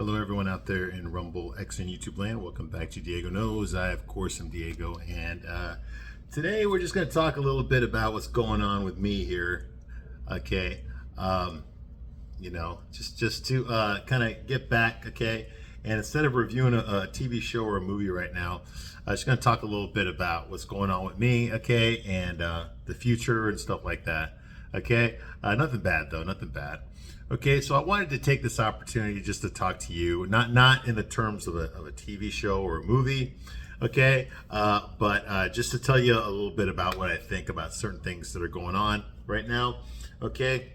Hello, everyone out there in Rumble, X, and YouTube land. Welcome back to Diego Knows. I, of course, am Diego, and today we're just going to talk a little bit about what's going on with me here. Okay, just to kind of get back. Okay, and instead of reviewing a TV show or a movie right now, I'm just going to talk a little bit about what's going on with me. Okay, and the future and stuff like that. Okay, nothing bad though. Nothing bad. Okay, so I wanted to take this opportunity just to talk to you, not in the terms of a TV show or a movie, okay, but just to tell you a little bit about what I think about certain things that are going on right now. Okay,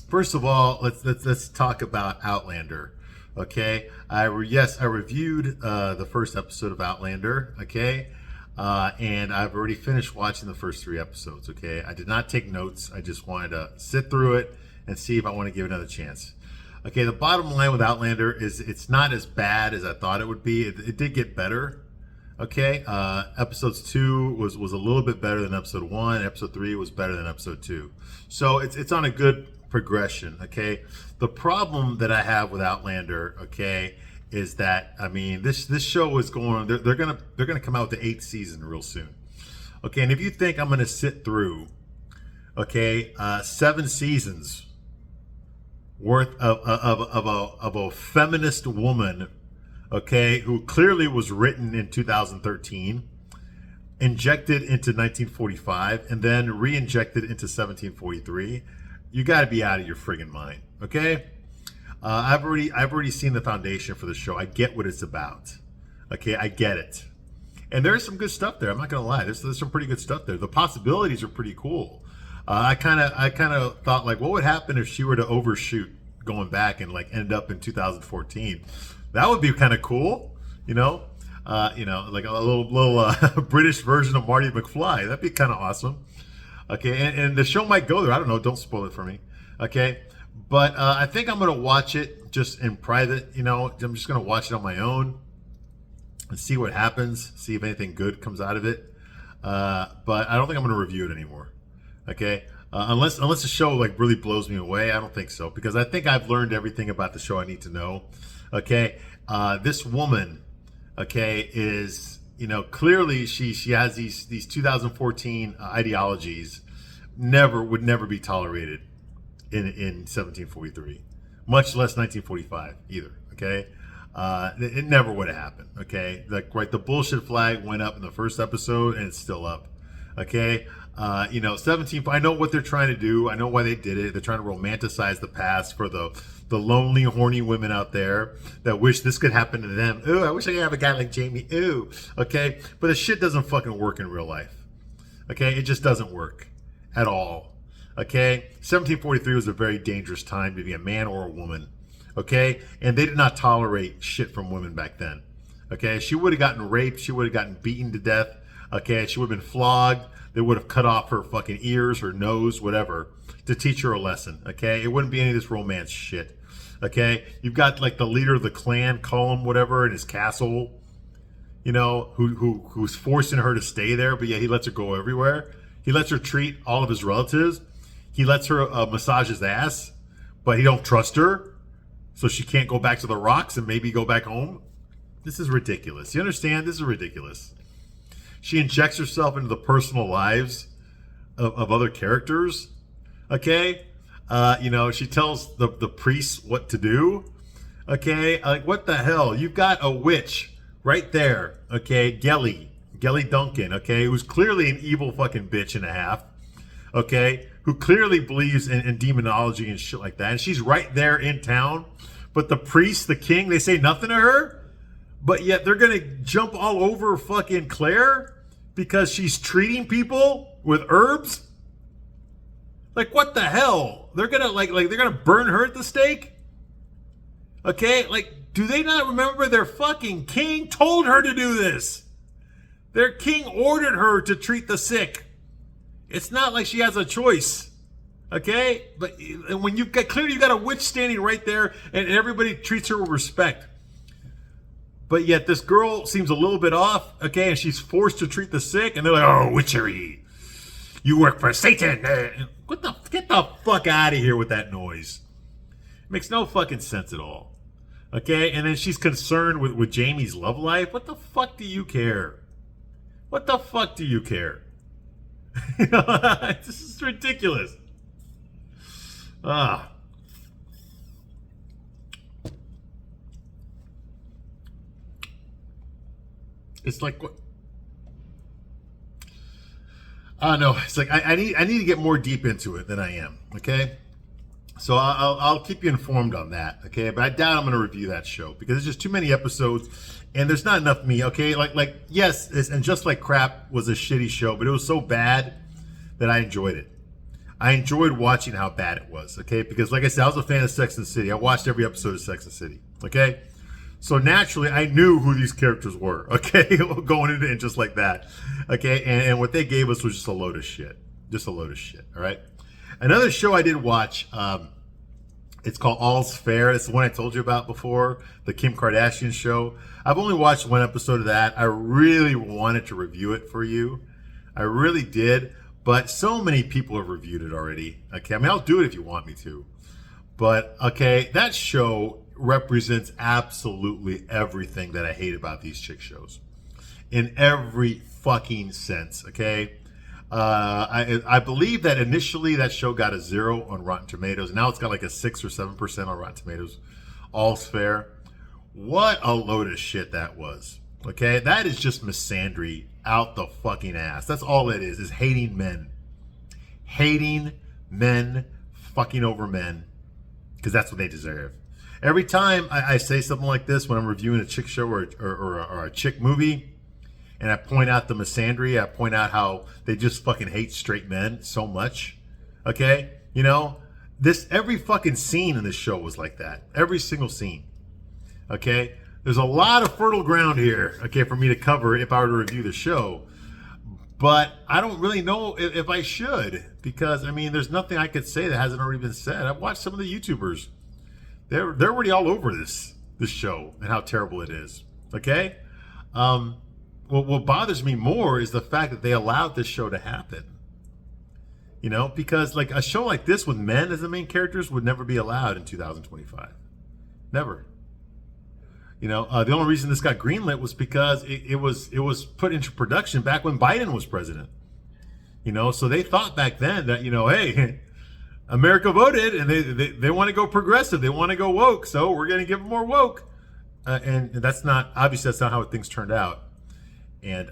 first of all, let's talk about Outlander. Okay, I reviewed the first episode of Outlander. Okay. And I've already finished watching the first 3 episodes. Okay, I did not take notes. I just wanted to sit through it and see if I want to give it another chance. Okay, the bottom line with Outlander is it's not as bad as I thought it would be. It did get better. Okay, episodes 2 was a little bit better than episode 1. Episode 3 was better than episode 2. So it's on a good progression. Okay, the problem that I have with Outlander, okay, is that this show is going. They're gonna come out with the 8th season real soon. Okay, and if you think I'm gonna sit through, okay, 7 seasons worth of a feminist woman, okay, who clearly was written in 2013, injected into 1945, and then re-injected into 1743, you got to be out of your friggin' mind. Okay, I've already seen the foundation for the show. I get what it's about. Okay, I get it, and there's some good stuff there. I'm not gonna lie. There's some pretty good stuff there. The possibilities are pretty cool. I kind of thought, like, what would happen if she were to overshoot going back and like end up in 2014? That would be kind of cool, like a little British version of Marty McFly. That'd be kind of awesome. Okay, and the show might go there. I don't know. Don't spoil it for me. Okay, but I think I'm gonna watch it just in private. I'm just gonna watch it on my own and see what happens. See if anything good comes out of it. But I don't think I'm gonna review it anymore. Okay, unless the show like really blows me away. I don't think so, because I think I've learned everything about the show I need to know. Okay, this woman, okay, is clearly she has these 2014 ideologies. Would never be tolerated in 1743, much less 1945 either. Okay, it never would have happened. Okay, like, right, the bullshit flag went up in the first episode and it's still up. Okay, 17. I know what they're trying to do. I know why they did it. They're trying to romanticize the past for the lonely, horny women out there that wish this could happen to them. Ooh, I wish I could have a guy like Jamie. Ooh, okay, but the shit doesn't fucking work in real life. Okay, it just doesn't work at all. Okay, 1743 was a very dangerous time to be a man or a woman. Okay, and they did not tolerate shit from women back then. Okay, she would have gotten raped. She would have gotten beaten to death. Okay, she would have been flogged. They would have cut off her fucking ears, her nose, whatever, to teach her a lesson. Okay, it wouldn't be any of this romance shit. Okay, you've got like the leader of the clan, Cullum, whatever, in his castle, who's forcing her to stay there, but yeah, he lets her go everywhere. He lets her treat all of his relatives. He lets her massage his ass, but he don't trust her, so she can't go back to the rocks and maybe go back home. This is ridiculous. You understand? This is ridiculous. She injects herself into the personal lives of other characters. Okay, she tells the priests what to do. Okay, like, what the hell? You've got a witch right there. Okay, Gelly Duncan. Okay, who's clearly an evil fucking bitch and a half. Okay, who clearly believes in demonology and shit like that. And she's right there in town. But the priest, the king, they say nothing to her. But yet they're gonna jump all over fucking Claire because she's treating people with herbs. Like, what the hell? They're gonna they're gonna burn her at the stake. Okay, like, do they not remember their fucking king told her to do this? Their king ordered her to treat the sick. It's not like she has a choice. Okay, but when you got a witch standing right there, and everybody treats her with respect. But yet this girl seems a little bit off, okay, and she's forced to treat the sick, and they're like, oh, witchery. You work for Satan. Get the fuck out of here with that noise. It makes no fucking sense at all. Okay, and then she's concerned with Jamie's love life. What the fuck do you care? What the fuck do you care? This is ridiculous. Ah. It's like what? I don't know. It's like I need to get more deep into it than I am. Okay. So I'll keep you informed on that, okay? But I doubt I'm going to review that show because there's just too many episodes, and there's not enough me, okay? Like yes, and Just Like Crap was a shitty show, but it was so bad that I enjoyed it. I enjoyed watching how bad it was, okay? Because like I said, I was a fan of Sex and the City. I watched every episode of Sex and the City, okay? So naturally, I knew who these characters were, okay? Going into it just like that, okay? And what they gave us was just a load of shit. Just a load of shit, all right? Another show I did watch, it's called All's Fair. It's the one I told you about before, the Kim Kardashian show. I've only watched one episode of that. I really wanted to review it for you. I really did, but so many people have reviewed it already. Okay, I mean, I'll do it if you want me to. But, okay, that show represents absolutely everything that I hate about these chick shows. In every fucking sense, okay? I believe that initially that show got a 0 on Rotten Tomatoes. Now it's got like a 6 or 7% on Rotten Tomatoes. All's Fair. What a load of shit that was. Okay, that is just misandry out the fucking ass. That's all it is hating men. Hating men, fucking over men, because that's what they deserve. Every time I say something like this when I'm reviewing a chick show or a chick movie, and I point out the misandry, I point out how they just fucking hate straight men so much. Okay? You know, every fucking scene in this show was like that. Every single scene. Okay? There's a lot of fertile ground here, okay, for me to cover if I were to review the show. But I don't really know if I should, because, I mean, there's nothing I could say that hasn't already been said. I've watched some of the YouTubers. They're already all over this show and how terrible it is. Okay? What bothers me more is the fact that they allowed this show to happen. You know, because like a show like this with men as the main characters would never be allowed in 2025. Never. You know, the only reason this got greenlit was because it was put into production back when Biden was president. You know, so they thought back then that, you know, hey, America voted and they want to go progressive. They want to go woke. So we're going to give them more woke. And that's not how things turned out. And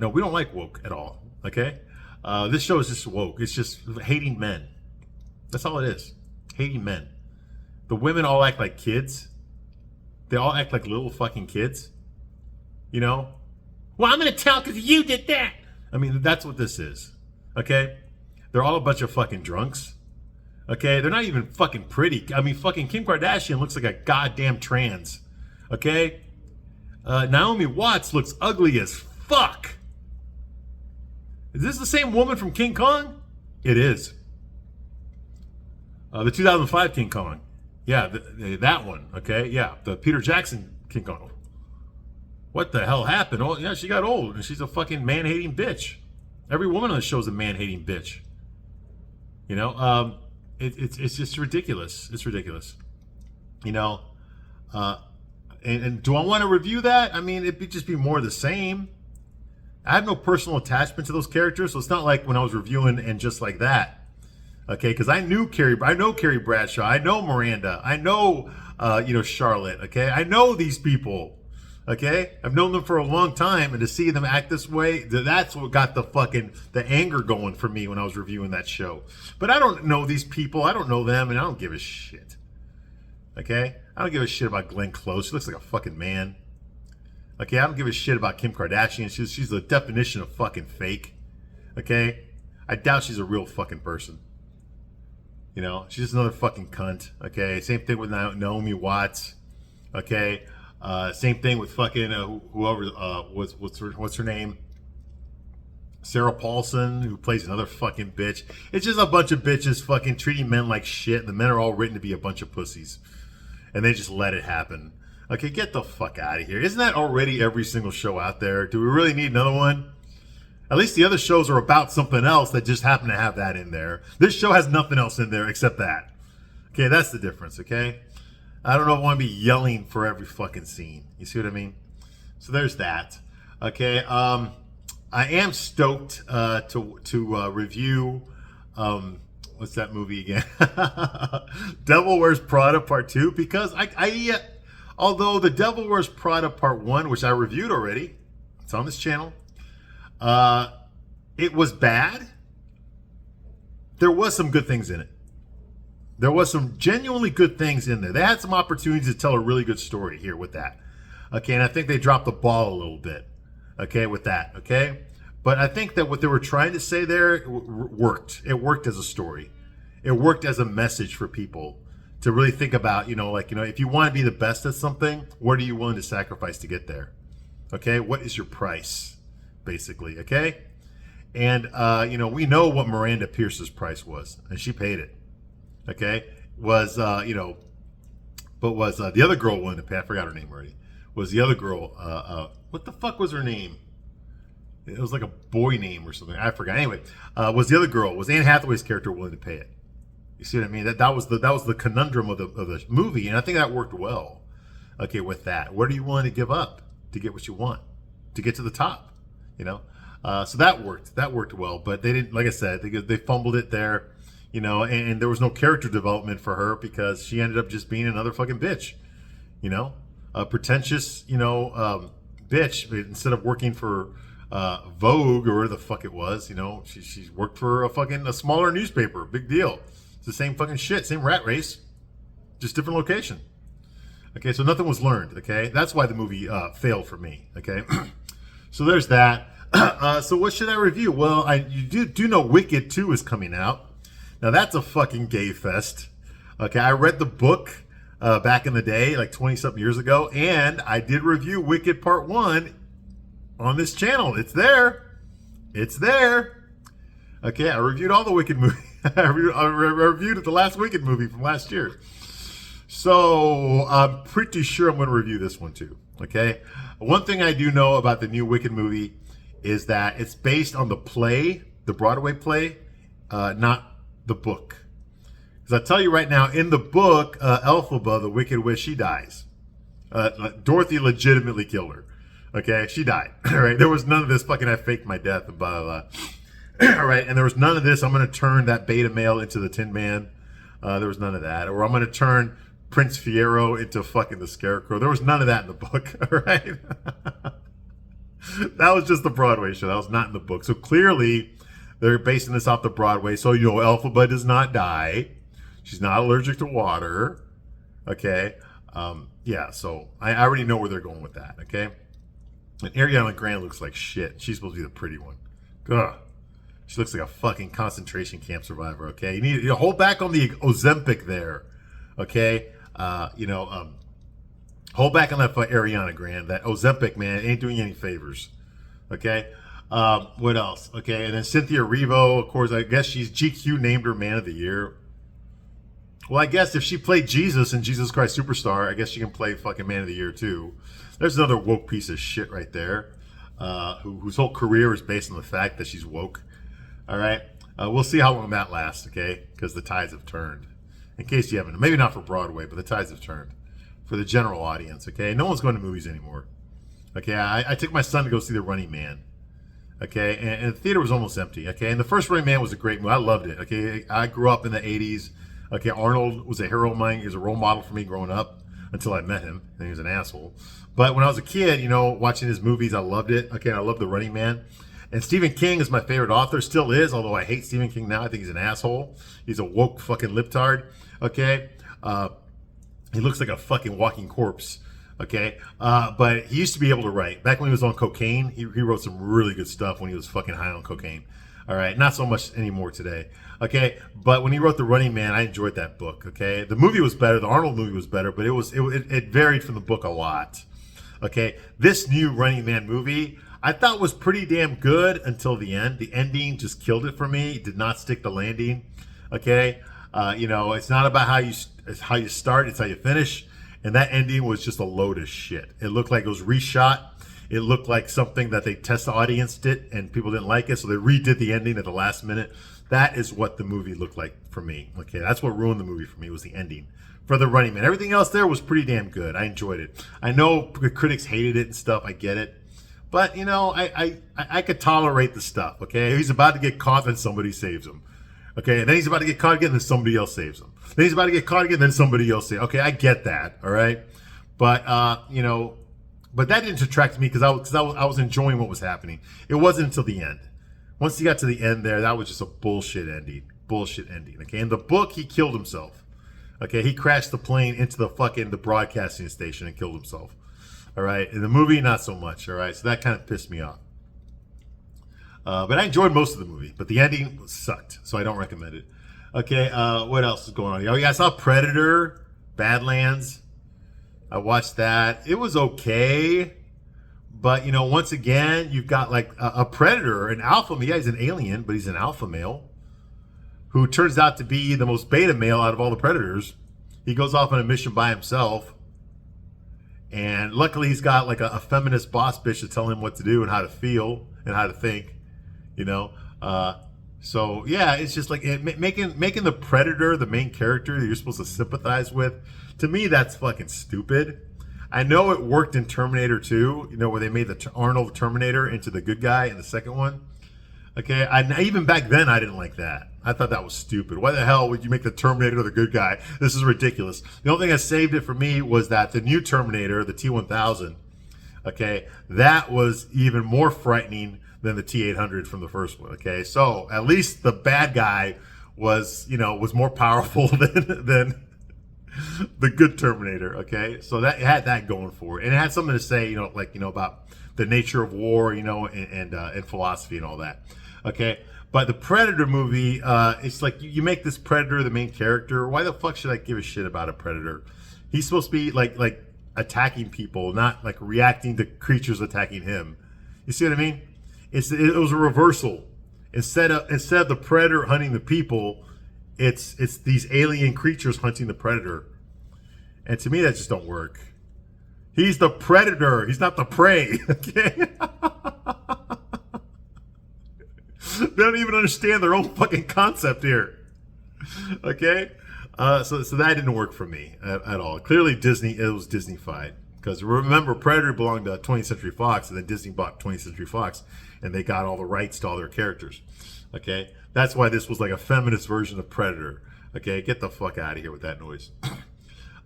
no, we don't like woke at all. Okay, this show is just woke. It's just hating men. That's all it is. Hating men. The women all act like kids. They all act like little fucking kids. You know? Well, I'm gonna tell because you did that. I mean, that's what this is. Okay? They're all a bunch of fucking drunks. Okay? They're not even fucking pretty. I mean, fucking Kim Kardashian looks like a goddamn trans. Okay? Naomi Watts looks ugly as fuck. Is this the same woman from King Kong? It is. The 2005 King Kong. Yeah, that one. Okay, yeah, the Peter Jackson King Kong. What the hell happened? Oh, yeah, she got old and she's a fucking man-hating bitch. Every woman on the show is a man-hating bitch. You know, it's just ridiculous. It's ridiculous. You know, and do I want to review that? I mean, it'd just be more of the same. I have no personal attachment to those characters, so it's not like when I was reviewing and Just Like That. Okay, because I know Carrie Bradshaw, I know Miranda, I know Charlotte. Okay, I know these people. Okay, I've known them for a long time, and to see them act this way, that's what got the anger going for me when I was reviewing that show. But I don't know these people, I don't know them, and I don't give a shit. Okay, I don't give a shit about Glenn Close. She looks like a fucking man. Okay, I don't give a shit about Kim Kardashian. She's the definition of fucking fake. Okay, I doubt she's a real fucking person. You know, she's just another fucking cunt. Okay, same thing with Naomi Watts. Okay, same thing with fucking whoever what's her name? Sarah Paulson, who plays another fucking bitch. It's just a bunch of bitches fucking treating men like shit. And the men are all written to be a bunch of pussies, and they just let it happen. Okay, get the fuck out of here. Isn't that already every single show out there? Do we really need another one? At least the other shows are about something else that just happen to have that in there. This show has nothing else in there except that. Okay, that's the difference, okay? I don't know if I want to be yelling for every fucking scene. You see what I mean? So there's that. Okay. I am stoked to review. What's that movie again? Devil Wears Prada Part 2, because although The Devil Wears Prada Part 1, which I reviewed already, it's on this channel, it was bad. There was some good things in it. There was some genuinely good things in there. They had some opportunities to tell a really good story here with that. Okay, and I think they dropped the ball a little bit. Okay, with that. Okay, but I think that what they were trying to say there worked. It worked as a story. It worked as a message for people to really think about. If you want to be the best at something, what are you willing to sacrifice to get there? Okay, what is your price, basically? Okay. And, we know what Miranda Pierce's price was, and she paid it. Okay? Was the other girl willing to pay? I forgot her name already. Was the other girl, what the fuck was her name? It was like a boy name or something. I forgot. Anyway, was Anne Hathaway's character willing to pay it? You see what I mean? That was the conundrum of the movie, and I think that worked well. Okay, with that. What are you willing to give up to get what you want? To get to the top, So that worked well, but they didn't, like I said, they fumbled it there, and there was no character development for her because she ended up just being another fucking bitch, a pretentious, bitch. Instead of working for Vogue or whatever the fuck it was, she worked for a smaller newspaper. Big deal. It's the same fucking shit, same rat race, just different location. Okay, so nothing was learned. Okay, that's why the movie failed for me. Okay, so there's that. So what should I review? Well, you do know Wicked 2 is coming out. Now that's a fucking gay fest. Okay, I read the book back in the day, like 20-something years ago, and I did review Wicked Part 1 on this channel. It's there. It's there. Okay, I reviewed all the Wicked movies. I reviewed the last Wicked movie from last year. So I'm pretty sure I'm going to review this one too. Okay, one thing I do know about the new Wicked movie is that it's based on the play, the Broadway play, not the book. Because I tell you right now, in the book, Elphaba, the Wicked Witch, she dies. Dorothy legitimately killed her. Okay, she died. All right, there was none of this fucking I faked my death and blah, blah, blah. All right, and there was none of this, I'm going to turn that beta male into the Tin Man. There was none of that. Or I'm going to turn Prince Fiero into fucking the Scarecrow. There was none of that in the book. All right. That was just the Broadway show. That was not in the book. So clearly, they're basing this off the Broadway. So, Elphaba does not die. She's not allergic to water. Okay. Yeah, so I already know where they're going with that. Okay. And Ariana Grande looks like shit. She's supposed to be the pretty one. Ugh. She looks like a fucking concentration camp survivor. Okay. You need to hold back on the Ozempic there. Okay. Hold back on that for Ariana Grande. That Ozempic, man, ain't doing you any favors. Okay? What else? Okay, and then Cynthia Erivo, of course, I guess she's GQ named her Man of the Year. Well, I guess if she played Jesus in Jesus Christ Superstar, I guess she can play fucking Man of the Year too. There's another woke piece of shit right there, whose whole career is based on the fact that she's woke. All right? We'll see how long that lasts, okay? Because the tides have turned. In case you haven't, maybe not for Broadway, but the tides have turned. For the general audience, okay? No one's going to movies anymore. Okay, I took my son to go see The Running Man. Okay, and the theater was almost empty. Okay, and the first Running Man was a great movie. I loved it. Okay, I grew up in the 80s. Okay, Arnold was a hero of mine. He was a role model for me growing up until I met him, and he was an asshole. But when I was a kid, watching his movies, I loved it. Okay, I loved The Running Man. And Stephen King is my favorite author, still is, although I hate Stephen King now. I think he's an asshole. He's a woke fucking libtard. Okay, he looks like a fucking walking corpse. Okay, but he used to be able to write. Back when he was on cocaine, he wrote some really good stuff when he was fucking high on cocaine. All right, not so much anymore today. Okay, but when he wrote The Running Man, I enjoyed that book. Okay, the movie was better. The Arnold movie was better, but it varied from the book a lot. Okay, this new Running Man movie I thought was pretty damn good until the end. The ending just killed it for me. It did not stick the landing. Okay, it's not about how you start; it's how you finish. And that ending was just a load of shit. It looked like it was reshot. It looked like something that they test the audience did, and people didn't like it, so they redid the ending at the last minute. That is what the movie looked like for me. Okay, that's what ruined the movie for me, was the ending for The Running Man. Everything else there was pretty damn good. I enjoyed it. I know the critics hated it and stuff. I get it. But, you know, I could tolerate the stuff, okay? He's about to get caught, then somebody saves him. Okay, and then he's about to get caught again, then somebody else saves him. Then he's about to get caught again, then somebody else saves him. Okay, I get that, all right? But, you know, but that didn't detract me because I was enjoying what was happening. It wasn't until the end. Once he got to the end there, that was just a bullshit ending. Bullshit ending, okay? In the book, he killed himself. Okay, he crashed the plane into the broadcasting station and killed himself. All right, in the movie, not so much. All right, so that kind of pissed me off. But I enjoyed most of the movie, but the ending sucked, so I don't recommend it. Okay, what else is going on here? Oh, yeah, I saw Predator, Badlands. I watched that. It was okay, but, you know, once again, you've got like a predator, an alpha male. Yeah, he's an alien, but he's an alpha male who turns out to be the most beta male out of all the predators. He goes off on a mission by himself. And luckily he's got like a feminist boss bitch to tell him what to do and how to feel and how to think, you know? So yeah, it's just like making the predator the main character that you're supposed to sympathize with. To me, that's fucking stupid. I know it worked in Terminator 2, you know, where they made the Arnold Terminator into the good guy in the second one. Okay, even back then I didn't like that. I thought that was stupid. Why the hell would you make the Terminator the good guy? This is ridiculous. The only thing that saved it for me was that the new Terminator, the T-1000, okay, that was even more frightening than the T-800 from the first one. Okay, so at least the bad guy was more powerful than the good Terminator. Okay, so that it had that going for it, and it had something to say, about the nature of war, and philosophy and all that. Okay. But the Predator movie, it's like you make this Predator the main character. Why the fuck should I give a shit about a Predator? He's supposed to be like attacking people, not like reacting to creatures attacking him. You see what I mean? It was a reversal. Instead of the Predator hunting the people, it's these alien creatures hunting the Predator. And to me, that just don't work. He's the Predator. He's not the prey. Okay. They don't even understand their own fucking concept here. Okay? So that didn't work for me at all. Clearly it was Disney-fied. Because remember, Predator belonged to 20th Century Fox, and then Disney bought 20th Century Fox, and they got all the rights to all their characters. Okay? That's why this was like a feminist version of Predator. Okay? Get the fuck out of here with that noise.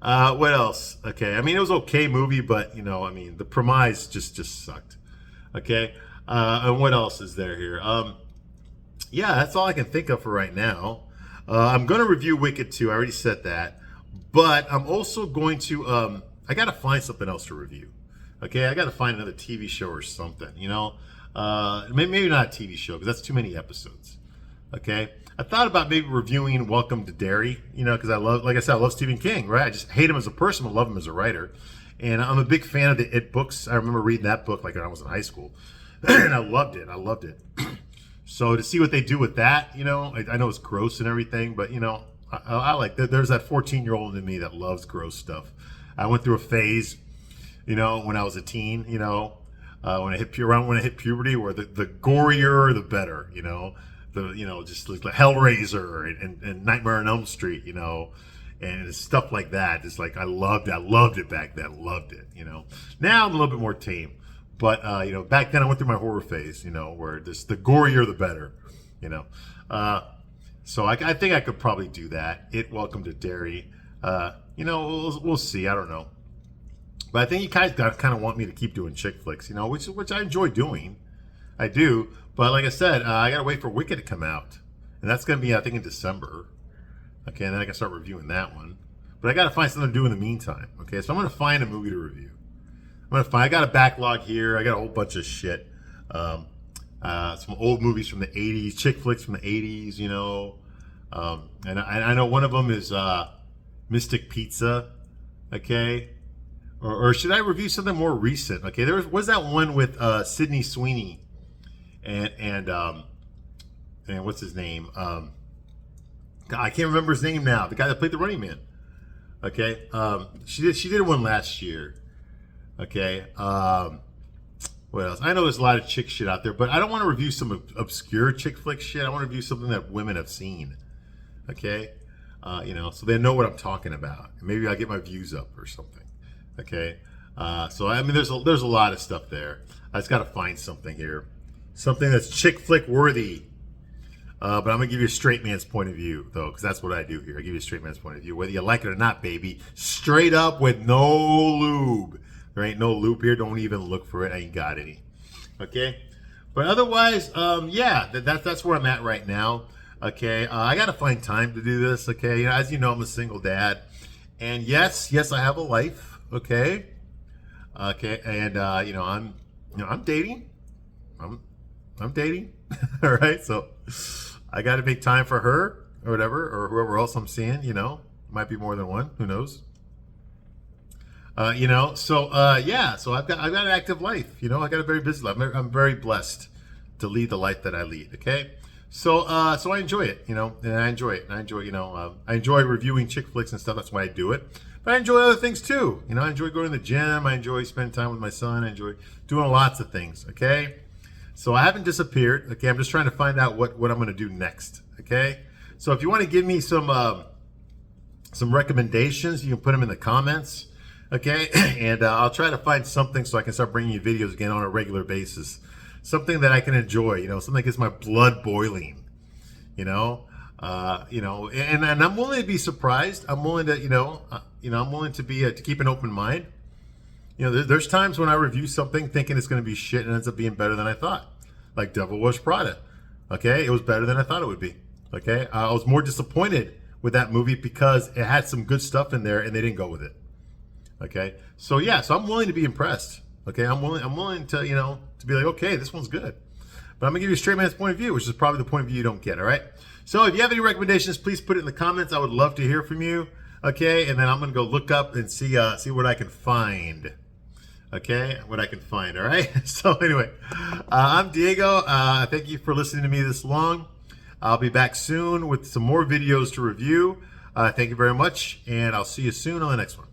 What else? Okay, I mean, it was okay movie, but, the premise just sucked. Okay? And what else is there here? Yeah, that's all I can think of for right now. I'm going to review Wicked 2. I already said that. But I'm also going to... I got to find something else to review. Okay? I got to find another TV show or something, Maybe not a TV show, because that's too many episodes. Okay? I thought about maybe reviewing Welcome to Derry, because I love Stephen King, right? I just hate him as a person, but love him as a writer. And I'm a big fan of the It books. I remember reading that book like when I was in high school. And I loved it. So to see what they do with that, I know it's gross and everything, but I like that. There's that 14-year-old in me that loves gross stuff. I went through a phase, when I was a teen, when I hit puberty, where the gorier the better, just like Hellraiser and Nightmare on Elm Street, and stuff like that. It's like I loved it back then, loved it, Now I'm a little bit more tame. But, back then I went through my horror phase, where just the gorier the better, So I think I could probably do that. Welcome to Derry. We'll see. I don't know. But I think you guys kind of want me to keep doing chick flicks, which I enjoy doing. I do. But like I said, I got to wait for Wicked to come out. And that's going to be, I think, in December. Okay, and then I can start reviewing that one. But I got to find something to do in the meantime. Okay, so I'm going to find a movie to review. I got a backlog here. I got a whole bunch of shit. Some old movies from the 80s, chick flicks from the 80s, and I know one of them is Mystic Pizza, okay? Or should I review something more recent? Okay, was that one with Sydney Sweeney and what's his name? God, I can't remember his name now. The guy that played the Running Man. Okay, she did one last year. Okay, What else? I know there's a lot of chick shit out there, but I don't want to review some obscure chick flick shit. I want to review something that women have seen. Okay, so they know what I'm talking about. Maybe I'll get my views up or something. Okay, so I mean, there's a lot of stuff there. I just got to find something here, something that's chick flick worthy. But I'm gonna give you a straight man's point of view, though, because that's what I do here. I give you a straight man's point of view, whether you like it or not, baby. Straight up with no lube. There ain't no lube here. Don't even look for it. I ain't got any. Okay, but otherwise, yeah, that's where I'm at right now. Okay, I gotta find time to do this. Okay, as you know, I'm a single dad, and yes, I have a life. Okay, and I'm dating. I'm dating. All right, so I got to make time for her or whatever, or whoever else I'm seeing. Might be more than one. Who knows? So I've got an active life. I got a very busy life. I'm very blessed to lead the life that I lead. Okay, so I enjoy it. And I enjoy it. And I enjoy I enjoy reviewing chick flicks and stuff. That's why I do it. But I enjoy other things too. I enjoy going to the gym. I enjoy spending time with my son. I enjoy doing lots of things. Okay. So I haven't disappeared. Okay, I'm just trying to find out what I'm going to do next. Okay, so if you want to give me some recommendations, you can put them in the comments. Okay, and I'll try to find something so I can start bringing you videos again on a regular basis. Something that I can enjoy. Something that gets my blood boiling. And I'm willing to be surprised. I'm willing to I'm willing to be to keep an open mind. There's times when I review something thinking it's going to be shit and it ends up being better than I thought. Like Devil Wears Prada. Okay, it was better than I thought it would be. Okay, I was more disappointed with that movie because it had some good stuff in there and they didn't go with it. Okay, so I'm willing to be impressed. Okay, I'm willing to to be like, okay, this one's good. But I'm gonna give you a straight man's point of view, which is probably the point of view you don't get. All right. So if you have any recommendations, please put it in the comments. I would love to hear from you. Okay, and then I'm gonna go look up and see what I can find. Okay, what I can find. All right. So anyway, I'm Diego. Thank you for listening to me this long. I'll be back soon with some more videos to review. Thank you very much, and I'll see you soon on the next one.